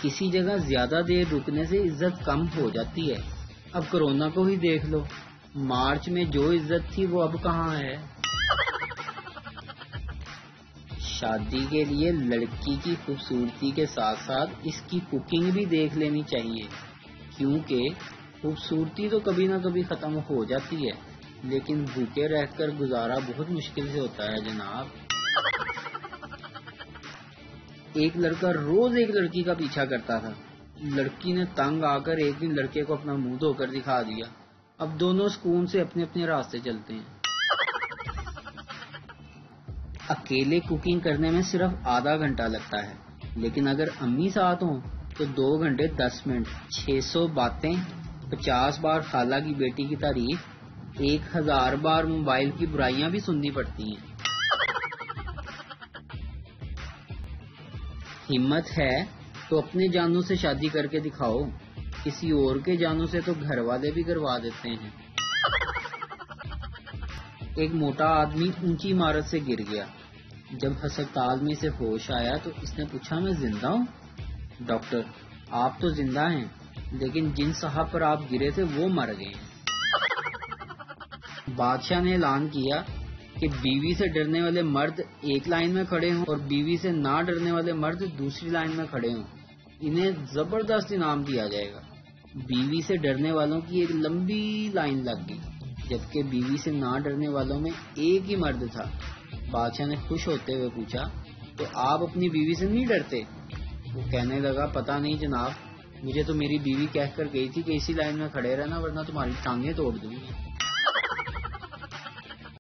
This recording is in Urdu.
کسی جگہ زیادہ دیر رکنے سے عزت کم ہو جاتی ہے. اب کرونا کو ہی دیکھ لو، مارچ میں جو عزت تھی وہ اب کہاں ہے. شادی کے لیے لڑکی کی خوبصورتی کے ساتھ ساتھ اس کی کوکنگ بھی دیکھ لینی چاہیے، کیونکہ خوبصورتی تو کبھی نہ کبھی ختم ہو جاتی ہے، لیکن بھوکے رہ کر گزارا بہت مشکل سے ہوتا ہے جناب. ایک لڑکا روز ایک لڑکی کا پیچھا کرتا تھا. لڑکی نے تنگ آ کر ایک دن لڑکے کو اپنا منہ دھو کر دکھا دیا. اب دونوں سکون سے اپنے اپنے راستے چلتے ہیں. اکیلے کوکنگ کرنے میں صرف آدھا گھنٹہ لگتا ہے، لیکن اگر امی ساتھ ہوں تو 2 گھنٹے 10 منٹ، 600 باتیں، 50 بار خالہ کی بیٹی کی تعریف، 1000 بار موبائل کی برائیاں بھی سننی پڑتی ہیں. ہمت ہے تو اپنے جانوں سے شادی کر کے دکھاؤ، کسی اور کے جانوں سے تو گھر والے بھی کروا دیتے ہیں. ایک موٹا آدمی اونچی عمارت سے گر گیا. جب ہسپتال میں اسے ہوش آیا تو اس نے پوچھا، میں زندہ ہوں؟ ڈاکٹر: آپ تو زندہ ہیں، لیکن جن صاحب پر آپ گرے تھے وہ مر گئے ہیں. بادشاہ نے اعلان کیا کہ بیوی سے ڈرنے والے مرد ایک لائن میں کھڑے ہوں اور بیوی سے نہ ڈرنے والے مرد دوسری لائن میں کھڑے ہوں. انہیں زبردست انعام دیا جائے گا. بیوی سے ڈرنے والوں کی ایک لمبی لائن لگ گئی، جبکہ بیوی سے نہ ڈرنے والوں میں ایک ہی مرد تھا. بادشاہ نے خوش ہوتے ہوئے پوچھا، تو آپ اپنی بیوی سے نہیں ڈرتے؟ وہ کہنے لگا، پتہ نہیں جناب، مجھے تو میری بیوی کہہ کر گئی تھی کہ اسی لائن میں کھڑے رہنا ورنہ تمہاری ٹانگیں توڑ دوں گی.